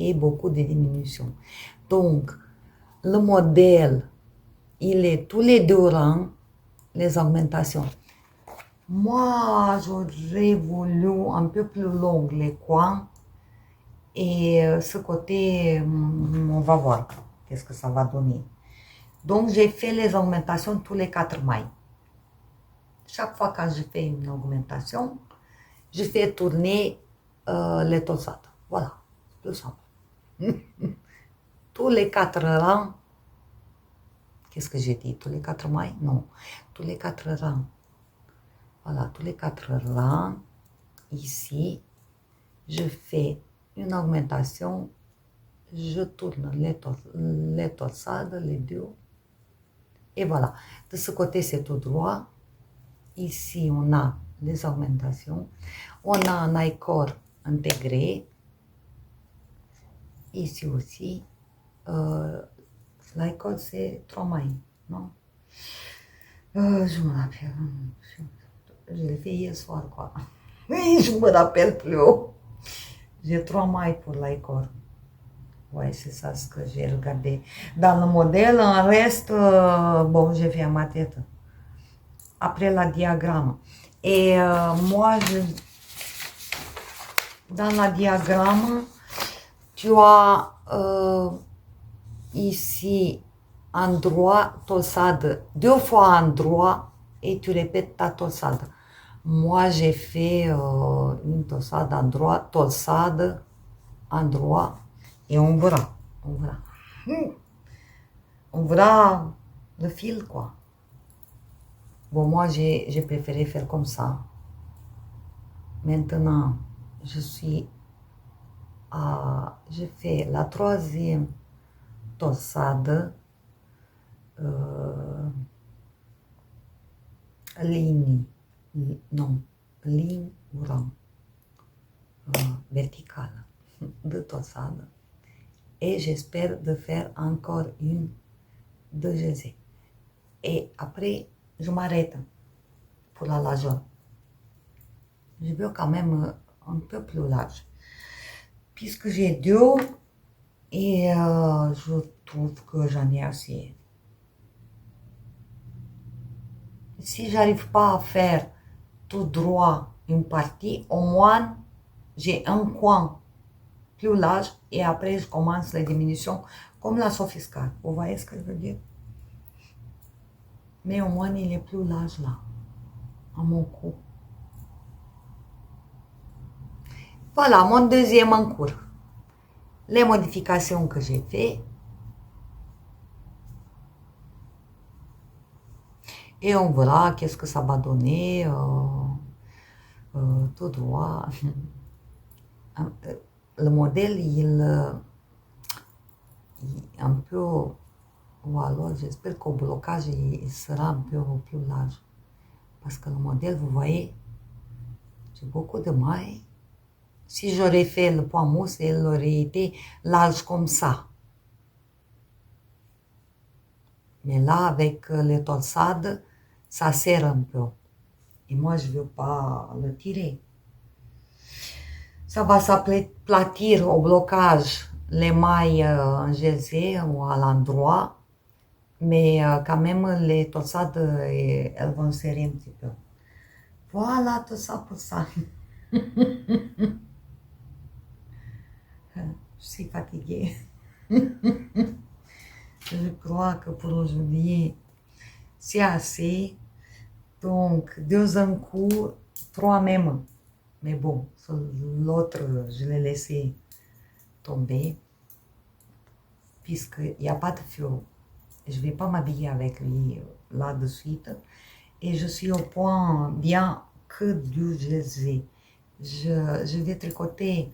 et beaucoup de diminutions. Donc, le modèle, il est tous les deux rangs, les augmentations. Moi, j'aurais voulu un peu plus long les coins et ce côté, on va voir qu'est-ce que ça va donner. Donc, j'ai fait les augmentations tous les 4 mailles. Chaque fois que je fais une augmentation, je fais tourner les torsades. Voilà, c'est plus simple. Tous les 4 rangs, qu'est-ce que j'ai dit? Tous les 4 mailles? Non, tous les 4 rangs. Voilà, tous les 4 rangs, ici, je fais une augmentation, je tourne les torsades, les deux, et voilà. De ce côté, c'est tout droit. Ici, on a les augmentations. On a un I-core intégré. Ici aussi. I-core, c'est 3 mailles, non? Je me rappelle. Je l'ai fait hier soir, quoi. Oui, je me rappelle plus haut. J'ai 3 mailles pour I-core. Ouais, c'est ça ce que j'ai regardé. Dans le modèle, en reste, bon, j'ai fait à ma tête. Après la diagramme. Et moi, dans la diagramme, tu as ici endroit torsade, 2 fois endroit et tu répètes ta torsade. Moi, j'ai fait une torsade endroit, torsade, endroit et on verra. On verra. On verra le fil, quoi. Bon, moi, j'ai préféré faire comme ça. Maintenant, je fais la 3e torsade, ligne, non, ligne ou rang, verticale de torsade. Et j'espère de faire encore une de Jésus. Et après, je m'arrête pour la largeur. Je veux quand même un peu plus large. Puisque j'ai 2 et je trouve que j'en ai assez. Si j'arrive pas à faire tout droit une partie, au moins j'ai un coin plus large et après je commence les diminutions comme la sophiscale. Vous voyez ce que je veux dire? Mais au moins il est plus large là, à mon cou. Voilà, mon 2e en cours. Les modifications que j'ai fait. Et on verra qu'est-ce que ça va donner. Tout droit. Le modèle, il un peu, ou alors j'espère qu'au blocage, il sera un peu plus large. Parce que le modèle, vous voyez, j'ai beaucoup de mailles. Si j'aurais fait le point mousse, il aurait été large comme ça. Mais là, avec les torsades, ça serre un peu. Et moi, je ne veux pas le tirer. Ça va s'aplatir au blocage, les mailles en jersey ou à l'endroit. Mais quand même, les torsades, elles vont serrer un petit peu. Voilà, tout ça pour ça. Je suis fatiguée. Je crois que pour aujourd'hui, c'est assez. Donc, 2 en cours, 3 même. Mais bon, l'autre, je l'ai laissé tomber. Puisqu'il n'y a pas de fil. Je ne vais pas m'habiller avec lui là de suite. Et je suis au point bien que du jersey. Je vais tricoter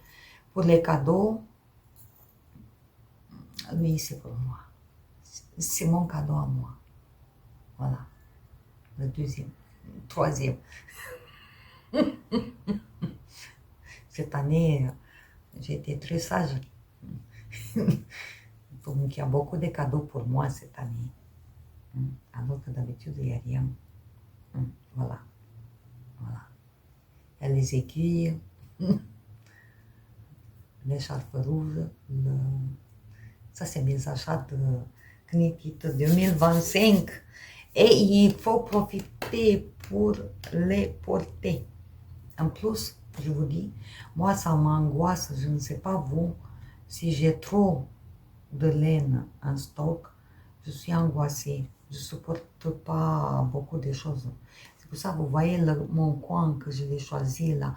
pour les cadeaux. Lui, c'est pour moi. C'est mon cadeau à moi. Voilà. Le deuxième. Troisième. Cette année, j'ai été très sage. Donc, il y a beaucoup de cadeaux pour moi cette année. Alors que d'habitude, il n'y a rien. Voilà. Voilà. Il y a les aiguilles, l'écharpe rouge, ça c'est mes achats de Knitit 2025 et il faut profiter pour les porter. En plus, je vous dis, moi ça m'angoisse, je ne sais pas vous, si j'ai trop de laine en stock, je suis angoissée, je ne supporte pas beaucoup de choses. C'est pour ça que vous voyez mon coin que je l'ai choisi là.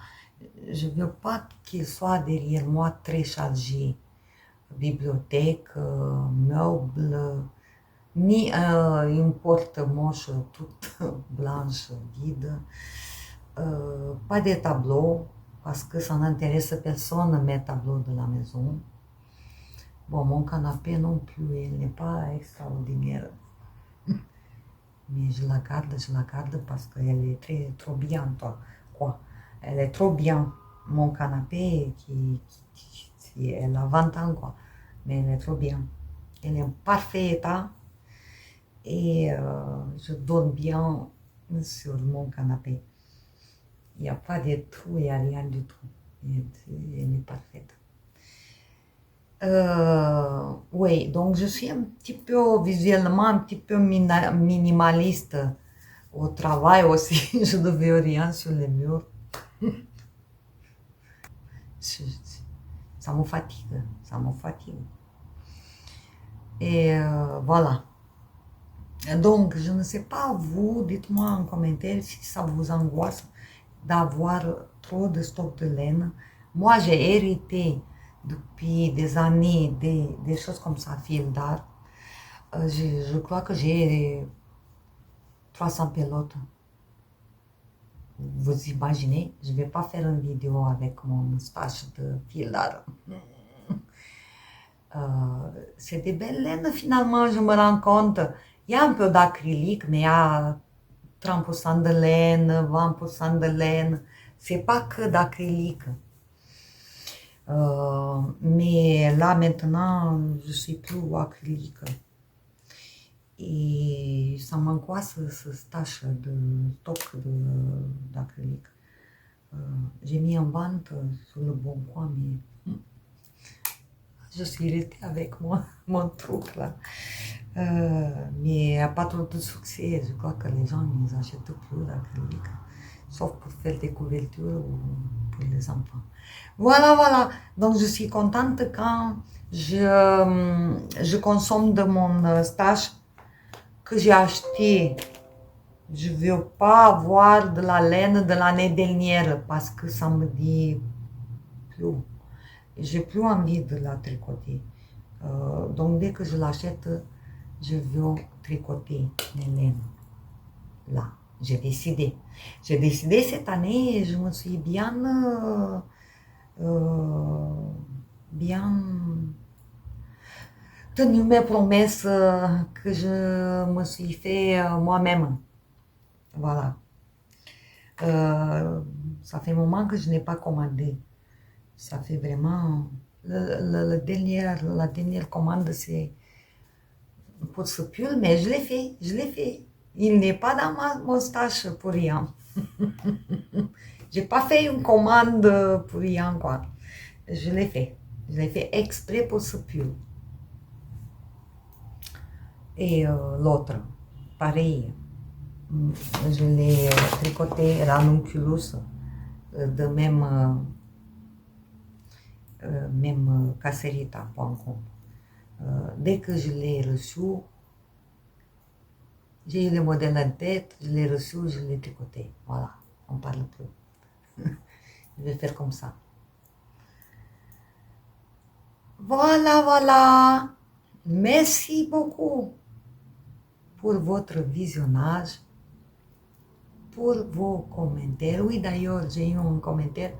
Je ne veux pas qu'il soit derrière moi très chargé. Bibliothèque, meubles, ni une porte moche toute blanche, vide. Pas de tableaux, parce que ça n'intéresse personne mes tableaux de la maison. Bon, mon canapé non plus, il n'est pas extraordinaire. Mais je la garde parce qu'elle est trop bien, toi. Quoi? Elle est trop bien. Mon canapé, elle a 20 ans, quoi. Mais elle est trop bien. Elle est en parfait état. Et je dors bien sur mon canapé. Il n'y a pas de trou, il n'y a rien du tout. Elle est parfaite. Oui, donc je suis un petit peu visuellement, un petit peu minimaliste au travail aussi. Je ne veux rien sur les murs. Ça me fatigue, ça me fatigue. Et voilà. Donc, je ne sais pas, vous, dites-moi en commentaire si ça vous angoisse d'avoir trop de stock de laine. Moi, j'ai hérité depuis des années des choses comme ça, fil d'art. Je crois que j'ai 300 pelotes. Vous imaginez, je ne vais pas faire une vidéo avec mon stash de fil d'art. C'est des belles laines finalement, je me rends compte. Il y a un peu d'acrylique, mais il y a 30% de laine, 20% de laine. C'est pas que d'acrylique. Mais là maintenant, je suis plus acrylique. Et ça m'angoisse ce stash de stock d'acrylique. J'ai mis en vente sur le bon coin, mais je suis restée avec mon truc là. Mais il n'y a pas trop de succès. Je crois que les gens n'achètent plus d'acrylique, sauf pour faire des couvertures ou pour les enfants. Voilà. Donc je suis contente quand je consomme de mon stash que j'ai acheté. Je ne veux pas avoir de la laine de l'année dernière parce que ça me dit plus. J'ai plus envie de la tricoter. Donc dès que je l'achète, je veux tricoter mes laines. Là, j'ai décidé. J'ai décidé cette année, je me suis bien tenu mes promesses que je me suis fait moi-même. Voilà. Ça fait un moment que je n'ai pas commandé. Ça fait vraiment... la dernière commande, c'est pour ce pull, mais je l'ai fait. Il n'est pas dans mon stash pour rien. J'ai pas fait une commande pour rien, quoi. Je l'ai fait. Je l'ai fait exprès pour ce pull. Et l'autre, pareil. Je l'ai tricoté ranunculus de même caserita.com. Dès que je l'ai reçu, j'ai eu le modèle en tête, je l'ai reçu, je l'ai tricoté. Voilà, on parle plus. Je vais faire comme ça. Voilà. Merci beaucoup pour votre visionnage, pour vos commentaires. Oui, d'ailleurs, j'ai eu un commentaire,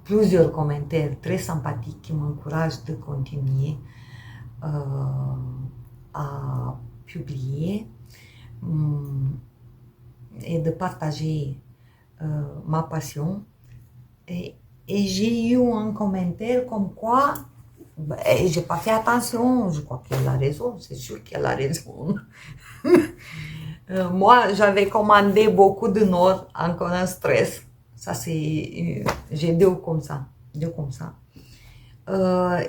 plusieurs commentaires très sympathiques qui m'encouragent de continuer. à publier et de partager ma passion. Et j'ai eu un commentaire comme quoi, j'ai pas fait attention, je crois qu'elle a raison, c'est sûr qu'elle a raison. Moi, j'avais commandé beaucoup de noix, encore un stress. Ça, c'est, j'ai deux comme ça, deux comme ça.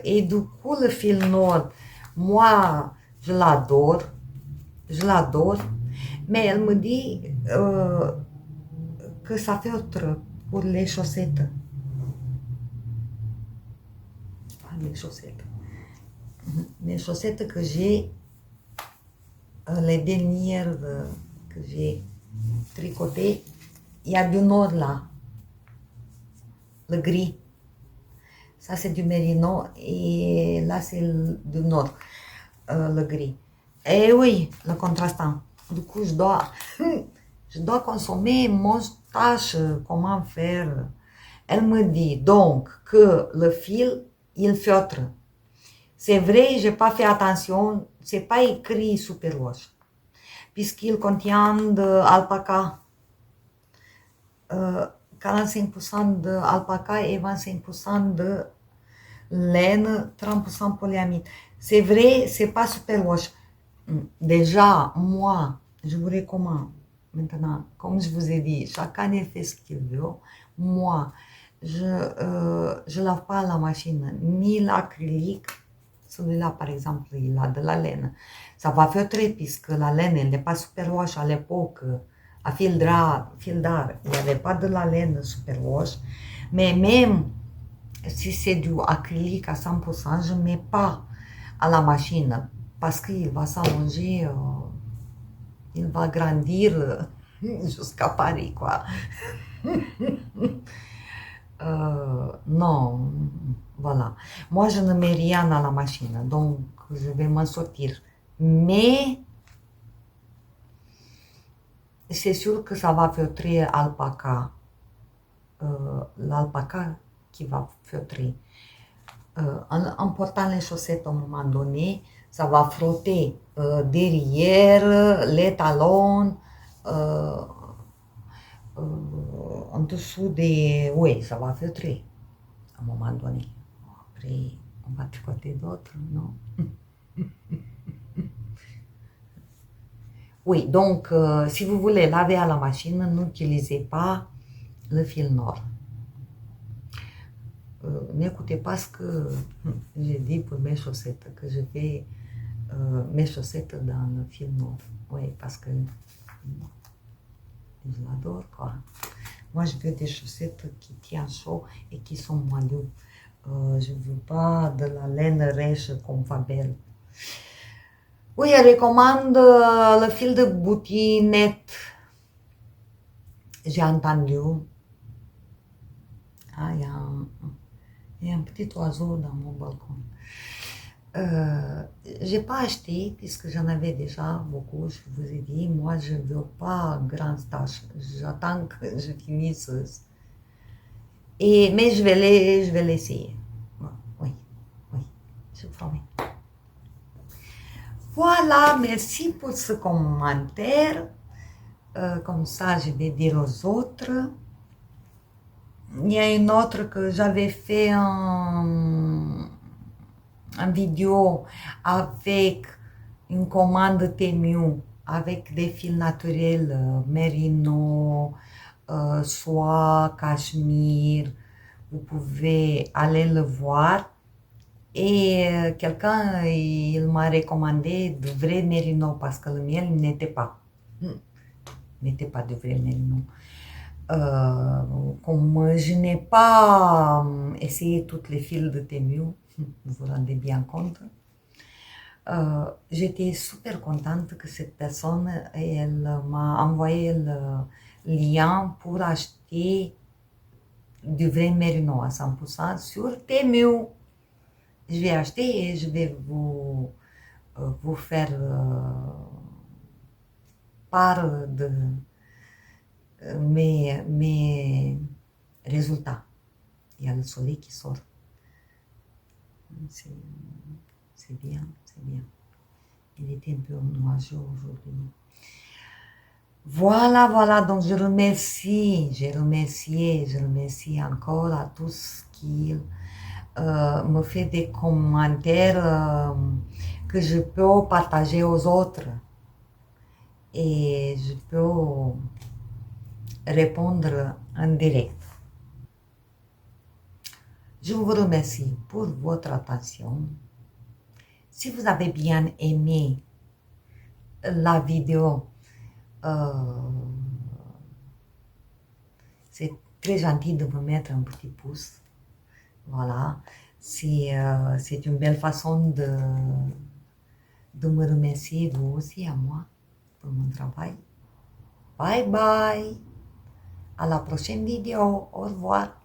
Et du coup, le fil Nord, moi, je l'adore, mais elle me dit que ça fait autre pour les chaussettes. Les chaussettes. Les chaussettes que j'ai, les dernières que j'ai tricotées, il y a du Nord là, le gris. Ça, c'est du mérino et là, c'est du Nord, le gris. Et oui, le contrastant. Du coup, je dois consommer moustache, comment faire. Elle me dit donc que le fil, il filtre. C'est vrai, j'ai pas fait attention, c'est pas écrit super wash, puisqu'il contient de alpaca, 45% de alpaca et 25% de laine, 30% polyamide. C'est vrai, c'est pas super wash. Déjà, moi, je vous recommande, maintenant, comme je vous ai dit, chacun fait ce qu'il veut. Moi, je lave pas la machine, ni l'acrylique. Celui-là, par exemple, il a de la laine. Ça va filtrer puisque la laine, elle n'est pas super wash à l'époque. À fil d'art, il n'y avait pas de la laine super wash. Mais même si c'est du acrylique à 100%, je ne mets pas à la machine parce qu'il va s'allonger, il va grandir jusqu'à Paris, quoi. Non, voilà. Moi, je ne mets rien à la machine, donc je vais m'en sortir. Mais c'est sûr que ça va filtrer alpaca. L'alpaca qui va filtrer. En portant les chaussettes à un moment donné, ça va frotter derrière les talons, en dessous des... Oui, ça va filtrer à un moment donné. Après, on va tricoter d'autres, non? Oui, donc si vous voulez laver à la machine, n'utilisez pas le fil Nord. N'écoutez pas ce que j'ai dit pour mes chaussettes, que je fais mes chaussettes dans le fil Nord. Oui, parce que je l'adore, quoi. Moi, je veux des chaussettes qui tiennent chaud et qui sont moelleux. Je ne veux pas de la laine rêche comme Fabel. Oui, elle recommande le fil de boutinette. J'ai entendu. Ah, il y a un petit oiseau dans mon balcon. J'ai pas acheté puisque j'en avais déjà beaucoup, je vous ai dit. Moi, je ne veux pas grande tâche. J'attends que je finisse. Mais je vais l'essayer. Oui, oui, je promets. Voilà, merci pour ce commentaire. Comme ça, je vais dire aux autres. Il y a une autre que j'avais fait en vidéo avec une commande Temu, avec des fils naturels, mérino, soie, cachemire. Vous pouvez aller le voir. Et quelqu'un, il m'a recommandé de vrai mérino parce que le mien n'était pas. N'était pas de vrai mérino. Comme je n'ai pas essayé toutes les fils de Temu, vous vous rendez bien compte. J'étais super contente que cette personne, elle m'a envoyé le lien pour acheter du vrai mérino à 100% sur Temu. Je vais acheter et je vais vous faire part de mes résultats. Il y a le soleil qui sort. C'est c'est bien, c'est bien. Il était un peu nuageux aujourd'hui. Voilà, voilà, donc je remercie encore à tous qui me fait des commentaires que je peux partager aux autres et je peux répondre en direct. Je vous remercie pour votre attention. Si vous avez bien aimé la vidéo, c'est très gentil de me mettre un petit pouce. Voilà, c'est une belle façon de me remercier, vous aussi, à moi, pour mon travail. Bye bye, à la prochaine vidéo, au revoir.